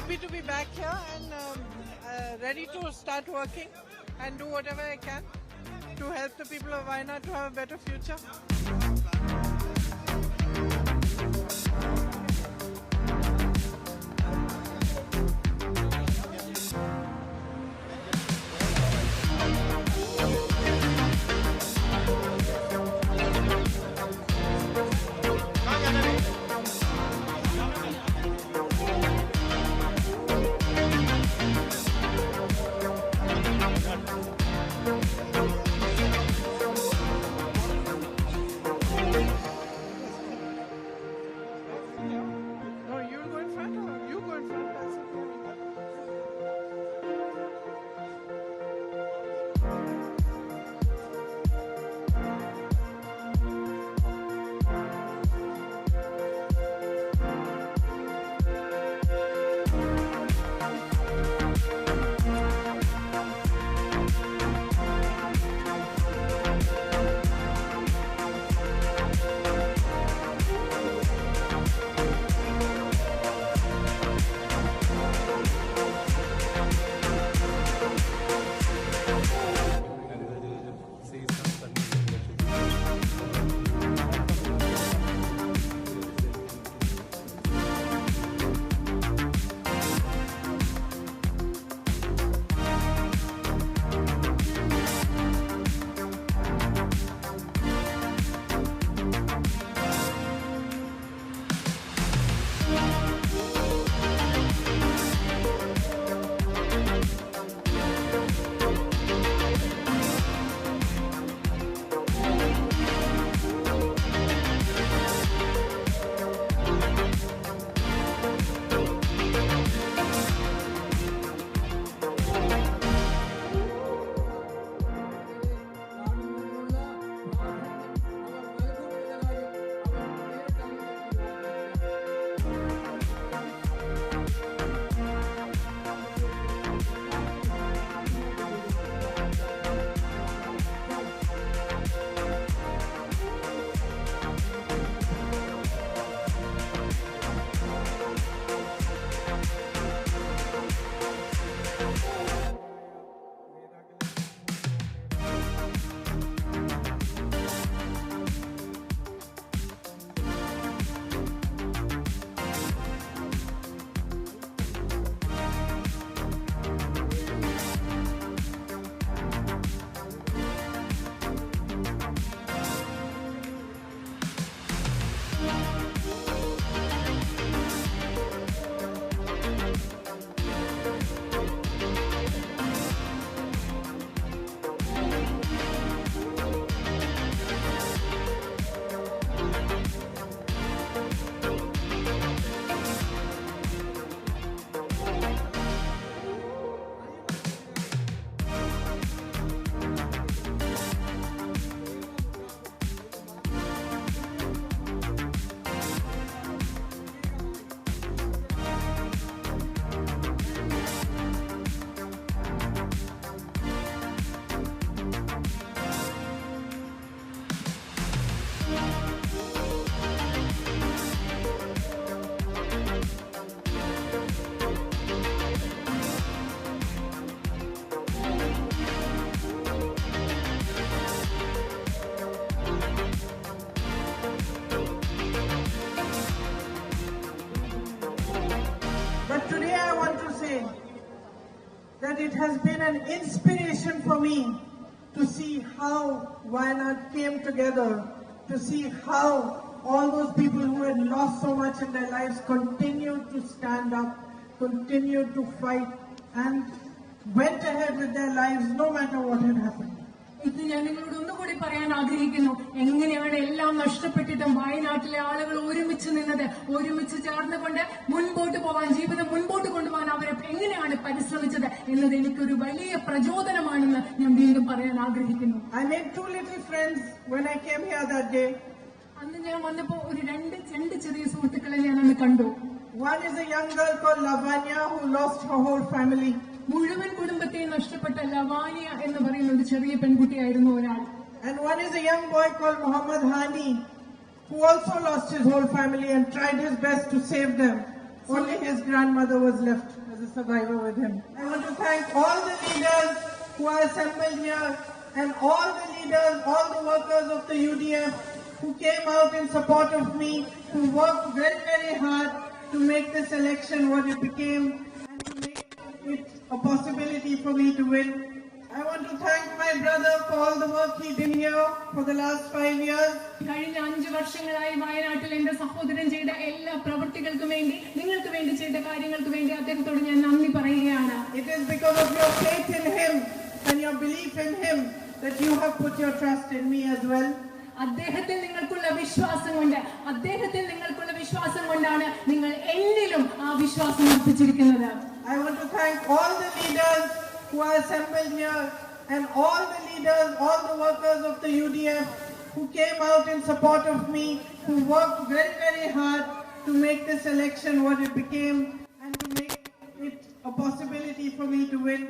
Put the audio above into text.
happy to be back here and ready to start working and do whatever I can to help the people of Wayanad to have a better future. That it has been an inspiration for me to see how Wayanad came together, to see how all those people who had lost so much in their lives continued to stand up, continued to fight, and went ahead with their lives no matter what had happened. ഇത് ഞാൻ നിങ്ങളോട് ഒന്നുകൂടി പറയാൻ ആഗ്രഹിക്കുന്നു. എങ്ങനെയാണ് എല്ലാം നഷ്ടപ്പെട്ടിട്ടും വയനാട്ടിലെ ആളുകൾ ഒരുമിച്ച് നിന്നത്, ഒരുമിച്ച് ചേർന്നുകൊണ്ട് മുൻപോട്ട് പോകാൻ, ജീവിതം മുൻപോട്ട് കൊണ്ടുപോകാൻ അവരെ എങ്ങനെയാണ് പരിശ്രമിച്ചത് എന്നത് എനിക്കൊരു വലിയ പ്രചോദനമാണെന്ന് ഞാൻ വീണ്ടും പറയാൻ ആഗ്രഹിക്കുന്നു. I made two little friends when I came here that day. അന്ന് ഞാൻ വന്നപ്പോ ഒരു രണ്ട് ചെറിയ സുഹൃത്തുക്കളെ ഞാൻ അന്ന് കണ്ടു. One is a young girl called Lavanya who lost her whole family. മുഴുവൻ കുടുംബത്തെ നഷ്ടപ്പെട്ട ലവാനിയ എന്ന് പറയുന്ന ഒരു ചെറിയ പെൺകുട്ടിയായിരുന്നു ഒരാൾ. And one is a young boy called Muhammad Hani who also lost his whole family and tried his best to save them. Only his grandmother was left. as a survivor with him. I want to thank all the leaders who are assembled here and all the leaders, all the workers of the UDF who came out in support of me, who worked very, very hard to make this election what it became and to make it a possibility for me to win. I want to thank my brother for all the work he did here for the last 5 years. കഴിഞ്ഞ 5 വർഷങ്ങളായി വയനാട്ടിൽ എന്റെ സഹോദരൻ ചെയ്ത എല്ലാ പ്രവൃത്തികൾക്കും വേണ്ടി നിങ്ങൾക്ക് വേണ്ടി ചെയ്ത കാര്യങ്ങൾക്ക് വേണ്ടി അദ്ദേഹത്തോട് ഞാൻ നന്ദി പറയുകയാണ്. It is because of your faith in him and your belief in him that you have put your trust in me as well. അദ്ദേഹത്തിൽ നിങ്ങൾക്കുള്ള വിശ്വാസം കൊണ്ടാണ് നിങ്ങൾ എന്നിലും ആ വിശ്വാസം അർപ്പിച്ചിരിക്കുന്നത്. I want to thank all the leaders who are assembled here and all the leaders, all the workers of the UDF who came out in support of me, who worked very, very hard to make this election what it became and to make it a possibility for me to win.